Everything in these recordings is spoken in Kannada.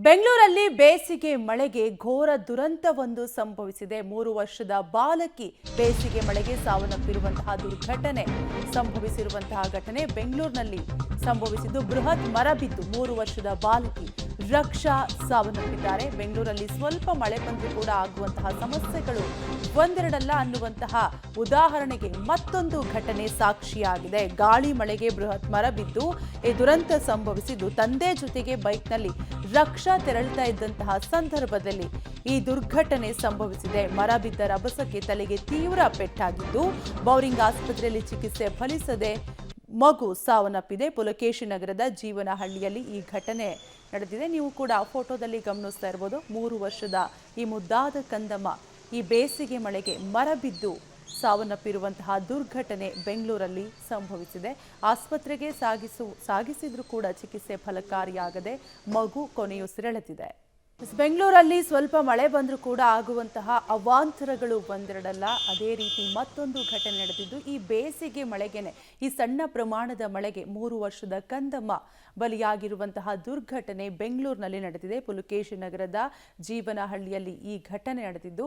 ಬೆಂಗಳೂರಲ್ಲಿ ಬೇಸಿಗೆ ಮಳೆಗೆ ಘೋರ ದುರಂತವೊಂದು ಸಂಭವಿಸಿದೆ. 3 ವರ್ಷದ ಬಾಲಕಿ ಬೇಸಿಗೆ ಮಳೆಗೆ ಸಾವನ್ನಪ್ಪಿರುವಂತಹ ದುರ್ಘಟನೆ ಸಂಭವಿಸಿರುವಂತಹ ಘಟನೆ ಬೆಂಗಳೂರಿನಲ್ಲಿ ಸಂಭವಿಸಿದ್ದು, ಬೃಹತ್ ಮರ ಬಿದ್ದು 3 ವರ್ಷದ ಬಾಲಕಿ ರಕ್ಷಾ ಸಾವನ್ನಪ್ಪಿದ್ದಾರೆ. ಬೆಂಗಳೂರಲ್ಲಿ ಸ್ವಲ್ಪ ಮಳೆ ಬಂದರೂ ಕೂಡ ಆಗುವಂತಹ ಸಮಸ್ಯೆಗಳು ಒಂದೆರಡಲ್ಲ ಅನ್ನುವಂತಹ ಉದಾಹರಣೆಗೆ ಮತ್ತೊಂದು ಘಟನೆ ಸಾಕ್ಷಿಯಾಗಿದೆ. ಗಾಳಿ ಮಳೆಗೆ ಬೃಹತ್ ಮರ ಬಿದ್ದು ಈ ದುರಂತ ಸಂಭವಿಸಿದ್ದು, ತಂದೆ ಜೊತೆಗೆ ಬೈಕ್ನಲ್ಲಿ ರಕ್ಷಾ ತೆರಳುತ್ತಾ ಇದ್ದಂತಹ ಸಂದರ್ಭದಲ್ಲಿ ಈ ದುರ್ಘಟನೆ ಸಂಭವಿಸಿದೆ. ಮರ ಬಿದ್ದ ರಭಸಕ್ಕೆ ತಲೆಗೆ ತೀವ್ರ ಪೆಟ್ಟಾಗಿದ್ದು, ಬೌರಿಂಗ್ ಆಸ್ಪತ್ರೆಯಲ್ಲಿ ಚಿಕಿತ್ಸೆ ಫಲಿಸದೆ ಮಗು ಸಾವನ್ನಪ್ಪಿದೆ. ಪುಲಕೇಶಿ ನಗರದ ಜೀವನಹಳ್ಳಿಯಲ್ಲಿ ಈ ಘಟನೆ ನಡೆದಿದೆ. ನೀವು ಕೂಡ ಫೋಟೋದಲ್ಲಿ ಗಮನಿಸ್ತಾ ಇರಬಹುದು. 3 ವರ್ಷದ ಈ ಮುದ್ದಾದ ಕಂದಮ್ಮ ಈ ಬೇಸಿಗೆ ಮಳೆಗೆ ಮರ ಬಿದ್ದು ಸಾವನ್ನಪ್ಪಿರುವಂತಹ ದುರ್ಘಟನೆ ಬೆಂಗಳೂರಲ್ಲಿ ಸಂಭವಿಸಿದೆ. ಆಸ್ಪತ್ರೆಗೆ ಸಾಗಿಸಿದ್ರೂ ಕೂಡ ಚಿಕಿತ್ಸೆ ಫಲಕಾರಿಯಾಗದೆ ಮಗು ಕೊನೆಯುಸಿರೆಳೆದಿದೆ. ಬೆಂಗಳೂರಲ್ಲಿ ಸ್ವಲ್ಪ ಮಳೆ ಬಂದರೂ ಕೂಡ ಆಗುವಂತಹ ಅವಾಂತರಗಳು ಒಂದೆರಡಲ್ಲ. ಅದೇ ರೀತಿ ಮತ್ತೊಂದು ಘಟನೆ ನಡೆದಿದ್ದು, ಈ ಬೇಸಿಗೆ ಮಳೆಗೆನೆ ಈ ಸಣ್ಣ ಪ್ರಮಾಣದ ಮಳೆಗೆ 3 ವರ್ಷದ ಕಂದಮ್ಮ ಬಲಿಯಾಗಿರುವಂತಹ ದುರ್ಘಟನೆ ಬೆಂಗಳೂರಿನಲ್ಲಿ ನಡೆದಿದೆ. ಪುಲಕೇಶಿ ನಗರದ ಜೀವನಹಳ್ಳಿಯಲ್ಲಿ ಈ ಘಟನೆ ನಡೆದಿದ್ದು,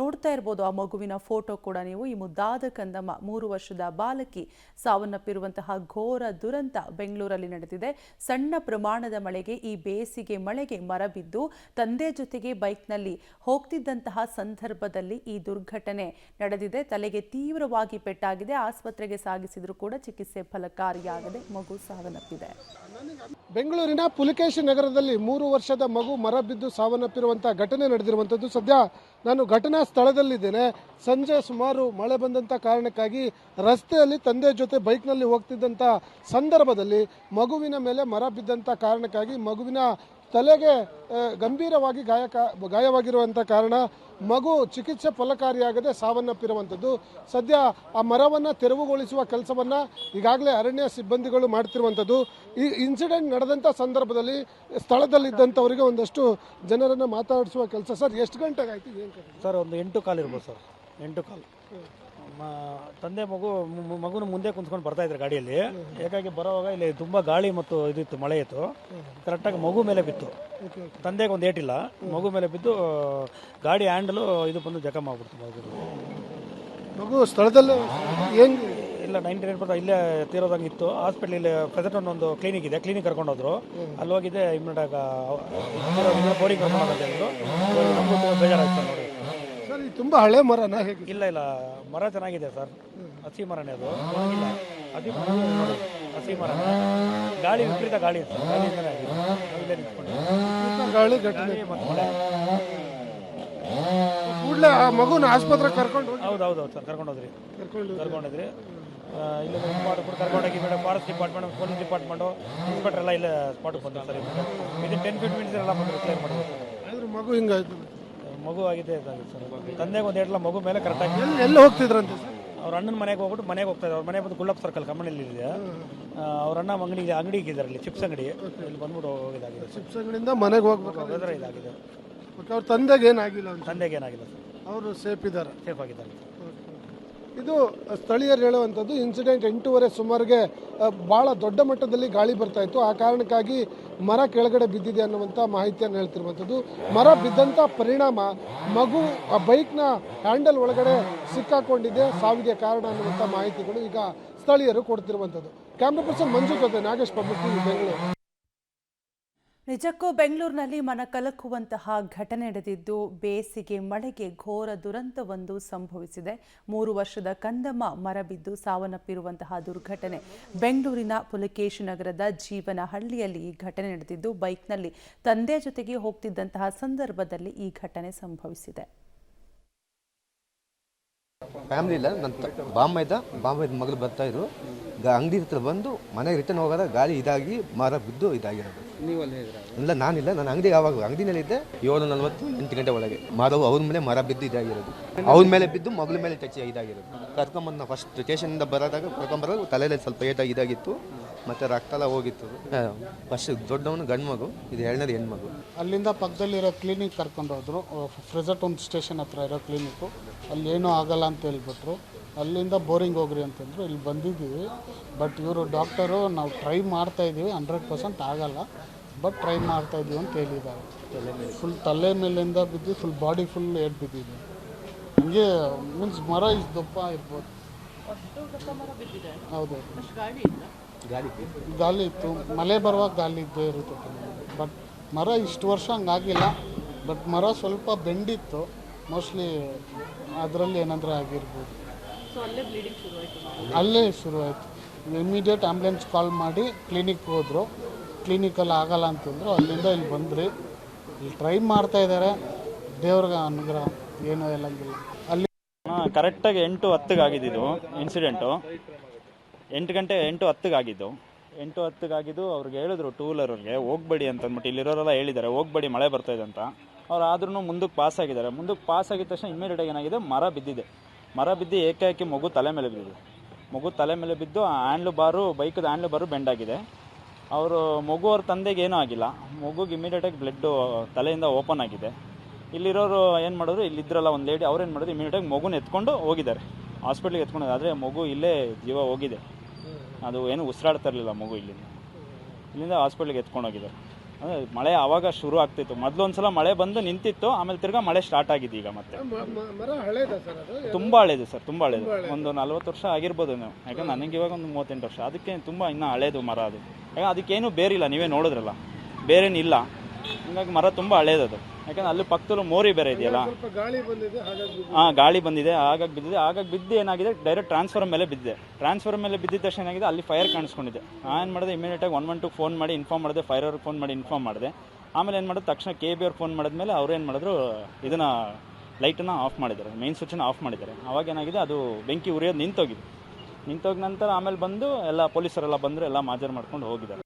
ನೋಡ್ತಾ ಇರ್ಬೋದು ಆ ಮಗುವಿನ ಫೋಟೋ ಕೂಡ ನೀವು. ಈ ಮುದ್ದಾದ ಕಂದಮ್ಮ 3 ವರ್ಷದ ಬಾಲಕಿ ಸಾವನ್ನಪ್ಪಿರುವಂತಹ ಘೋರ ದುರಂತ ಬೆಂಗಳೂರಲ್ಲಿ ನಡೆದಿದೆ. ಸಣ್ಣ ಪ್ರಮಾಣದ ಮಳೆಗೆ ಈ ಬೇಸಿಗೆ ಮಳೆಗೆ ಮರ ಬಿದ್ದು ತಂದೆ ಜೊತೆಗೆ ಬೈಕ್ನಲ್ಲಿ ಹೋಗ್ತಿದ್ದಂತಹ ಸಂದರ್ಭದಲ್ಲಿ ಈ ದುರ್ಘಟನೆ ನಡೆದಿದೆ. ತಲೆಗೆ ತೀವ್ರವಾಗಿ ಪೆಟ್ಟಾಗಿದೆ. ಆಸ್ಪತ್ರೆಗೆ ಸಾಗಿಸಿದ್ರೂ ಕೂಡ ಚಿಕಿತ್ಸೆ ಫಲಕಾರಿಯಾಗದೆ ಮಗು ಸಾವನ್ನಪ್ಪಿದೆ. ಬೆಂಗಳೂರಿನ ಪುಲಕೇಶಿ ನಗರದಲ್ಲಿ 3 ವರ್ಷದ ಮಗು ಮರ ಬಿದ್ದು ಸಾವನ್ನಪ್ಪಿರುವಂತಹ ಘಟನೆ ನಡೆದಿರುವಂಥದ್ದು. ಸದ್ಯ ನಾನು ಘಟನಾ ಸ್ಥಳದಲ್ಲಿದ್ದೇನೆ. ಸಂಜೆ ಸುಮಾರು ಮಳೆ ಬಂದಂಥ ಕಾರಣಕ್ಕಾಗಿ ರಸ್ತೆಯಲ್ಲಿ ತಂದೆ ಜೊತೆ ಬೈಕ್ನಲ್ಲಿ ಹೋಗ್ತಿದ್ದಂಥ ಸಂದರ್ಭದಲ್ಲಿ ಮಗುವಿನ ಮೇಲೆ ಮರ ಬಿದ್ದಂಥ ಕಾರಣಕ್ಕಾಗಿ ಮಗುವಿನ ತಲೆಗೆ ಗಂಭೀರವಾಗಿ ಗಾಯವಾಗಿರುವಂಥ ಕಾರಣ ಮಗು ಚಿಕಿತ್ಸೆ ಫಲಕಾರಿಯಾಗದೆ ಸಾವನ್ನಪ್ಪಿರುವಂಥದ್ದು. ಸದ್ಯ ಆ ಮರವನ್ನು ತೆರವುಗೊಳಿಸುವ ಕೆಲಸವನ್ನು ಈಗಾಗಲೇ ಅರಣ್ಯ ಸಿಬ್ಬಂದಿಗಳು ಮಾಡ್ತಿರುವಂಥದ್ದು. ಈ ಇನ್ಸಿಡೆಂಟ್ ನಡೆದಂಥ ಸಂದರ್ಭದಲ್ಲಿ ಸ್ಥಳದಲ್ಲಿದ್ದಂಥವರಿಗೆ ಒಂದಷ್ಟು ಜನರನ್ನು ಮಾತಾಡಿಸುವ ಕೆಲಸ. ಸರ್, ಎಷ್ಟು ಗಂಟೆಗೆ ಆಯಿತು? ಏನು ಸರ್, ಒಂದು 8:15 ಇರ್ಬೋದು ಸರ್. 8:15 ತಂದೆ ಮಗುನ ಮುಂದೆ ಕುಂತ್ಕೊಂಡು ಬರ್ತಾ ಇದ್ರು ಗಾಡಿಯಲ್ಲಿ. ಹೇಗಾಗಿ ಬರೋವಾಗ ಇಲ್ಲಿ ತುಂಬ ಗಾಳಿ ಮತ್ತು ಇದಿತ್ತು, ಮಳೆ ಇತ್ತು. ಕರೆಕ್ಟಾಗಿ ಮಗು ಮೇಲೆ ಬಿತ್ತು. ತಂದೆಗೆ ಒಂದು ಏಟಿಲ್ಲ, ಮಗು ಮೇಲೆ ಬಿದ್ದು ಗಾಡಿ ಹ್ಯಾಂಡಲು ಇದು ಬಂದು ಜಖಮ್ ಆಗ್ಬಿಡ್ತು. ಮಗು ಸ್ಥಳದಲ್ಲಿ ಏನು ಇಲ್ಲ, 99% ಇಲ್ಲೇ ತೀರೋದಂಗೆ ಇತ್ತು. ಹಾಸ್ಪಿಟ್ಲಲ್ಲಿ ಪ್ರೆಸೆಂಟ್ ಒಂದು ಕ್ಲಿನಿಕ್ ಇದೆ, ಕ್ಲಿನಿಕ್ ಕರ್ಕೊಂಡೋದ್ರು. ಅಲ್ಲಿ ಹೋಗಿದ್ದೆ ಇಮ್ಮಿಡಿಯೇಟ್ ಬೋರಿಂಗ್ ಕರ್ಕೊಂಡು ಹೇಳಿದ್ರು. ನಮಗೂ ತುಂಬ ಬೇಜಾರಾಯ್ತು ನೋಡಿ. ಸರ್, ಇದು ತುಂಬ ಹಳೆ ಮರನಾ ಹೇಗೆ? ಇಲ್ಲ, ಮರ ಚೆನ್ನಾಗಿದೆ ಸರ್. ಹಸಿ ಮರನೇ ಅದು, ಇಲ್ಲ ಹಸಿ ಮರ ನೋಡಿ, ಹಸಿ ಮರ. ಗಾಳಿ ವಿಪರೀತ ಗಾಳಿ ಇತ್ತು, ಗಾಳಿಯಿಂದಲೇ ಆಗಿದೆ. ಇಲ್ಲೇ ನಿಂತ್ಕೊಂಡು ಗಾಳಿ ಘಟನೆ ಮತ್ತು ಮಳೆ. ಕೂಡಲೇ ಆ ಮಗುನ ಆಸ್ಪತ್ರೆಗೆ ಕರ್ಕೊಂಡು ಹೌದು ಸರ್, ಕರ್ಕೊಂಡೋದ್ರಿ. ಇಲ್ಲ ಕರ್ಕೊಂಡೋಗಿ forest department, police department, inspector ಎಲ್ಲ ಇಲ್ಲೇ ಸ್ಪಾಟಿಗೆ ಬಂದರು ಸರ್. ಇದು 10-15 ಮಿನಿಟ್ಸ್ ಎಲ್ಲ ಬಂದರು, ಕ್ಲಿಯರ್ ಮಾಡಿದ್ರು. ಮಗು ಹಿಂಗಾಯ್ತು, ಮಗು ಆಗಿದೆ ಸರ್. ತಂದೆಗೆ ಒಂದು ಏಟ್ಲ ಮಗು ಮೇಲೆ ಕರೆಕ್ಟಾಗಿ. ಎಲ್ಲಿ ಹೋಗ್ತಿದ್ರಂತೆ ಸರ್? ಅವ್ರ ಅಣ್ಣನ ಮನೆಗೆ ಹೋಗ್ಬಿಟ್ಟು ಮನೆಗೆ ಹೋಗ್ತಾ ಇದ್ದಾರೆ. ಅವ್ರ ಮನೆ ಬಂದು ಗುಳ್ಳಪ್ಪ ಸರ್ಕಲ್ ಕಮ್ಮನಹಳ್ಳಿ ಇದೆ. ಅವ್ರ ಅಣ್ಣ ಅಂಗಡಿ ಇದ್ದಾರೆ ಅಲ್ಲಿ, ಚಿಪ್ಸ್ ಅಂಗಡಿ. ಇಲ್ಲಿ ಬಂದ್ಬಿಟ್ಟು ಹೋಗಿದ್ದಾಗಿದೆ. ಚಿಪ್ಸ್ ಅಂಗಡಿಯಿಂದ ಮನೆಗೆ ಹೋಗ್ಬೇಕಾದ್ರೆ ಇದಾಗಿದೆ. ಅವ್ರ ತಂದೆಗೆ ಏನಾಗಿಲ್ಲ? ತಂದೆಗೆ ಏನಾಗಿಲ್ಲ ಸರ್, ಅವರು ಸೇಫ್ ಆಗಿದ್ದಾರೆ. ಇದು ಸ್ಥಳೀಯರು ಹೇಳುವಂಥದ್ದು. ಇನ್ಸಿಡೆಂಟ್ 8:15 ಸುಮಾರಿಗೆ ಭಾಳ ದೊಡ್ಡ ಮಟ್ಟದಲ್ಲಿ ಗಾಳಿ ಬರ್ತಾ ಇತ್ತು. ಆ ಕಾರಣಕ್ಕಾಗಿ ಮರ ಕೆಳಗಡೆ ಬಿದ್ದಿದೆ ಅನ್ನುವಂಥ ಮಾಹಿತಿಯನ್ನು ಹೇಳ್ತಿರುವಂಥದ್ದು. ಮರ ಬಿದ್ದಂಥ ಪರಿಣಾಮ ಮಗು ಆ ಬೈಕ್ನ ಹ್ಯಾಂಡಲ್ ಒಳಗಡೆ ಸಿಕ್ಕಾಕೊಂಡಿದೆ, ಸಾವಿಗೆ ಕಾರಣ ಅನ್ನುವಂಥ ಮಾಹಿತಿಗಳು ಈಗ ಸ್ಥಳೀಯರು ಕೊಡ್ತಿರುವಂಥದ್ದು. ಕ್ಯಾಮ್ರಾ ಪರ್ಸನ್ ಮಂಜು ಜೊತೆ ನಾಗೇಶ್, ಪಬ್ಲಿಕ್ ಟಿವಿ, ಬೆಂಗಳೂರು. ನಿಜಕ್ಕೂ ಬೆಂಗಳೂರಿನಲ್ಲಿ ಮನಕಲಕುವಂತಹ ಘಟನೆ ನಡೆದಿದ್ದು, ಬೇಸಿಗೆ ಮಳೆಗೆ ಘೋರ ದುರಂತವೊಂದು ಸಂಭವಿಸಿದೆ. 3 ವರ್ಷದ ಕಂದಮ್ಮ ಮರ ಬಿದ್ದು ಸಾವನ್ನಪ್ಪಿರುವಂತಹ ದುರ್ಘಟನೆ ಬೆಂಗಳೂರಿನ ಪುಲಕೇಶಿ ನಗರದ ಜೀವನಹಳ್ಳಿಯಲ್ಲಿ ಈ ಘಟನೆ ನಡೆದಿದ್ದು, ಬೈಕ್ನಲ್ಲಿ ತಂದೆ ಜೊತೆಗೆ ಹೋಗ್ತಿದ್ದಂತಹ ಸಂದರ್ಭದಲ್ಲಿ ಈ ಘಟನೆ ಸಂಭವಿಸಿದೆ. ಫ್ಯಾಮಿಲಿ ಇಲ್ಲ, ನನ್ನ ಬಾಂಬೆದ ಮಗಳು ಬರ್ತಾ ಇದ್ರು. ಅಂಗಡಿ ಹತ್ರ ಬಂದು ಮನೆಗೆ ರಿಟರ್ನ್ ಹೋಗೋದ ಗಾಳಿ ಇದಾಗಿ ಮರ ಬಿದ್ದು ಇದಾಗಿರೋದು. ಇಲ್ಲ, ನಾನಿಲ್ಲ, ನಾನು ಅಂಗಡಿನಲ್ಲಿದ್ದೆ. 7:40 8 ಗಂಟೆ ಒಳಗೆ ಮರವು ಅವ್ರ ಮೇಲೆ ಮರ ಬಿದ್ದು ಇದಾಗಿರೋದು. ಅವ್ರ ಮೇಲೆ ಬಿದ್ದು ಮಗಳ ಮೇಲೆ ಟಚ್ ಇದಾಗಿರೋದು. ಕರ್ಕೊಂಬಂದು ಫಸ್ಟ್ ಸ್ಟೇಷನಿಂದ ಬರೋದಾಗ ಕರ್ಕೊಂಬರೋದು ತಲೆಯಲ್ಲಿ ಸ್ವಲ್ಪ ಏಟಾಗಿ ಇದಾಗಿತ್ತು. ಮತ್ತು ರಕ್ತ ಎಲ್ಲ ಹೋಗಿತ್ತು. ಫಸ್ಟ್ ದೊಡ್ಡವನು ಗಂಡು ಮಗು, ಇದು 2ನೇದು ಹೆಣ್ಮಗು. ಅಲ್ಲಿಂದ ಪಕ್ಕದಲ್ಲಿರೋ ಕ್ಲಿನಿಕ್ ಕರ್ಕೊಂಡು ಹೋದ್ರು. ಫ್ರೆಸೆಟ್ ಒಂದು ಸ್ಟೇಷನ್ ಹತ್ರ ಇರೋ ಕ್ಲಿನಿಕ್ಕು. ಅಲ್ಲಿ ಏನೂ ಆಗಲ್ಲ ಅಂತ ಹೇಳ್ಬಿಟ್ರು. ಅಲ್ಲಿಂದ ಬೋರಿಂಗ್ ಹೋಗ್ರಿ ಅಂತಂದರು. ಇಲ್ಲಿ ಬಂದಿದ್ದೀವಿ, ಬಟ್ ಇವರು ಡಾಕ್ಟರು ನಾವು ಟ್ರೈ ಮಾಡ್ತಾಯಿದ್ದೀವಿ, 100% ಆಗಲ್ಲ. ಬಟ್ ಟ್ರೈ ಮಾಡ್ತಾ ಇದೀವಿ ಅಂತ ಹೇಳಿದ್ದಾರೆ. ಫುಲ್ ತಲೆ ಮೇಲಿಂದ ಬಿದ್ದು ಫುಲ್ ತಲೆ ಮೇಲಿಂದ ಬಿದ್ದು ಫುಲ್ ಬಾಡಿ ಫುಲ್ ಏಟ್ ಬಿದ್ದಿದೆ. ಹಂಗೆ ಮೀನ್ಸ್ ಮರ ಇಷ್ಟು ದಪ್ಪ ಇರ್ಬೋದು. ಹೌದು, ಗಾಳಿ ಇತ್ತು, ಮಳೆ ಬರುವಾಗ ಗಾಳಿ ಇದ್ದೇ ಇರುತ್ತೆ. ಬಟ್ ಮರ ಇಷ್ಟು ವರ್ಷ ಹಂಗಾಗಿಲ್ಲ. ಬಟ್ ಮರ ಸ್ವಲ್ಪ ಬೆಂಡಿತ್ತು, ಮೋಸ್ಟ್ಲಿ ಅದರಲ್ಲಿ ಏನಾದರೂ ಆಗಿರ್ಬೋದು. ಅಲ್ಲೇ ಶುರುವಾಯಿತು. ಇಮಿಡಿಯೇಟ್ ಆ್ಯಂಬುಲೆನ್ಸ್ ಕಾಲ್ ಮಾಡಿ ಕ್ಲಿನಿಕ್ ಹೋದರು. ಕ್ಲಿನಿಕಲ್ಲಿ ಆಗಲ್ಲ ಅಂತಂದರು. ಅಲ್ಲಿಂದ ಇಲ್ಲಿ ಬಂದ್ರಿ. ಇಲ್ಲಿ ಟ್ರೈ ಮಾಡ್ತಾ ಇದ್ದಾರೆ. ದೇವ್ರಿಗೆ ಅನುಗ್ರಹ, ಏನೂ ಹೇಳಂಗಿಲ್ಲ. ಅಲ್ಲಿ ಕರೆಕ್ಟಾಗಿ 8:10 ಆಗಿದ್ದು ಇನ್ಸಿಡೆಂಟು. 8 ಗಂಟೆ 8:10 ಆಗಿದ್ದು. 8:10 ಆಗಿದ್ದು ಅವ್ರಿಗೆ ಹೇಳಿದ್ರು ಟೂ ವೀಲರ್ಗೆ ಹೋಗ್ಬೇಡಿ ಅಂತ ಅಂದ್ಬಿಟ್ಟು. ಇಲ್ಲಿರೋರೆಲ್ಲ ಹೇಳಿದ್ದಾರೆ ಹೋಗ್ಬೇಡಿ ಮಳೆ ಬರ್ತಾಯಿದೆ ಅಂತ. ಅವ್ರು ಆದ್ರೂ ಮುಂದಕ್ಕೆ ಪಾಸ್ ಆಗಿದ್ದಾರೆ. ಮುಂದಕ್ಕೆ ಪಾಸ್ ಆಗಿದ ತಕ್ಷಣ ಇಮ್ಮಿಡಿಯೇಟಾಗಿ ಏನಾಗಿದೆ, ಮರ ಬಿದ್ದಿದೆ. ಮರ ಬಿದ್ದು ಏಕಾಏಕಿ ಮಗು ತಲೆ ಮೇಲೆ ಬಿದ್ದಿದೆ. ಮಗು ತಲೆ ಮೇಲೆ ಬಿದ್ದು ಬೈಕದ ಹ್ಯಾಂಡ್ಲು ಬಾರು ಬೆಂಡಾಗಿದೆ. ಅವರು ಮಗು ಅವ್ರ ತಂದೆಗೆ ಏನೂ ಆಗಿಲ್ಲ. ಮಗುಗೆ ಇಮಿಡಿಯೇಟಾಗಿ ಬ್ಲಡ್ಡು ತಲೆಯಿಂದ ಓಪನ್ ಆಗಿದೆ. ಇಲ್ಲಿರೋರು ಏನು ಮಾಡಿದ್ರು, ಇಲ್ಲಿದ್ರಲ್ಲ ಒಂದು ಲೇಡಿ, ಅವ್ರು ಏನು ಮಾಡಿದ್ರು, ಇಮಿಡಿಯೇಟಾಗಿ ಮಗುನ ಎತ್ಕೊಂಡು ಹೋಗಿದ್ದಾರೆ ಹಾಸ್ಪಿಟ್ಲಿಗೆ ಎತ್ಕೊಂಡು. ಆದರೆ ಮಗು ಇಲ್ಲೇ ಜೀವ ಹೋಗಿದೆ. ಅದು ಏನು ಉಸಿರಾಡ್ತಾ ಇರಲಿಲ್ಲ ಮಗು. ಇಲ್ಲಿಂದ ಹಾಸ್ಪಿಟ್ಲಿಗೆ ಎತ್ಕೊಂಡು ಹೋಗಿದ್ದಾರೆ. ಅಂದರೆ ಮಳೆ ಆವಾಗ ಶುರು ಆಗ್ತಿತ್ತು. ಮೊದಲು ಒಂದು ಸಲ ಮಳೆ ಬಂದು ನಿಂತಿತ್ತು, ಆಮೇಲೆ ತಿರ್ಗಾ ಮಳೆ ಸ್ಟಾರ್ಟ್ ಆಗಿದೆ ಈಗ ಮತ್ತೆ. ಮರ ಹಳೇದ ಸರ್ ಅದು? ತುಂಬ ಹಳೇದು ಸರ್, ತುಂಬ ಹಳೇದು. ಒಂದು 40 ವರ್ಷ ಆಗಿರ್ಬೋದು ನೀವು. ಯಾಕಂದ್ರೆ ನನಗೆ ಇವಾಗ ಒಂದು 38 ವರ್ಷ. ಅದಕ್ಕೆ ತುಂಬ ಇನ್ನೂ ಹಳೇದು ಮರ ಅದು. ಯಾಕಂದ್ರೆ ಅದಕ್ಕೇನು ಬೇರಿಲ್ಲ, ನೀವೇ ನೋಡಿದ್ರಲ್ಲ, ಬೇರೇನಿಲ್ಲ. ಹೀಗಾಗಿ ಮರ ತುಂಬ ಹಳೇದದು. ಯಾಕಂದ್ರೆ ಅಲ್ಲಿ ಪಕ್ಕದಲ್ಲೂ ಮೋರಿ ಬೇರೆ ಇದೆಯಲ್ಲ. ಗಾಳಿ ಬಂದಿದೆ, ಗಾಳಿ ಬಂದಿದೆ, ಹಾಗಾಗಿ ಬಿದ್ದಿದೆ. ಹಾಗಾಗಿ ಬಿದ್ದು ಏನಾಗಿದೆ, ಡೈರೆಕ್ಟ್ ಟ್ರಾನ್ಸ್ಫರ್ ಮೇಲೆ ಬಿದ್ದಿದೆ. ಟ್ರಾನ್ಸ್ಫರ್ ಮೇಲೆ ಬಿದ್ದಿದ ತಕ್ಷಣ ಏನಾಗಿದೆ, ಅಲ್ಲಿ ಫೈರ್ ಕಾಣಿಸ್ಕೊಂಡಿದೆ. ಏನು ಮಾಡಿದೆ, ಇಮಿಡಿಯೇಟಾಗಿ 112 ಫೋನ್ ಮಾಡಿ ಇನ್ಫಾರ್ಮ್ ಮಾಡಿದೆ. ಫೈರ್ ಅವ್ರಿಗೆ ಫೋನ್ ಮಾಡಿ ಇನ್ಫಾರ್ಮ್ ಮಾಡಿದೆ. ಆಮೇಲೆ ಏನು ಮಾಡಿದ್ರು, ತಕ್ಷಣ KB ಅವ್ರು ಫೋನ್ ಮಾಡಿದ್ಮೇಲೆ ಅವ್ರು ಏನು ಮಾಡಿದ್ರು, ಇದನ್ನು ಲೈಟನ್ನು ಆಫ್ ಮಾಡಿದ್ದಾರೆ, ಮೇನ್ ಸ್ವಿಚ್ಚನ್ನು ಆಫ್ ಮಾಡಿದ್ದಾರೆ. ಅವಾಗ ಏನಾಗಿದೆ, ಅದು ಬೆಂಕಿ ಉರಿಯೋದು ನಿಂತೋಗಿದೆ. ನಿಂತೋಗ ನಂತರ ಆಮೇಲೆ ಬಂದು ಎಲ್ಲ ಪೊಲೀಸರೆಲ್ಲ ಬಂದರು, ಎಲ್ಲ ಮಾಜರ್ ಮಾಡ್ಕೊಂಡು ಹೋಗಿದ್ದಾರೆ.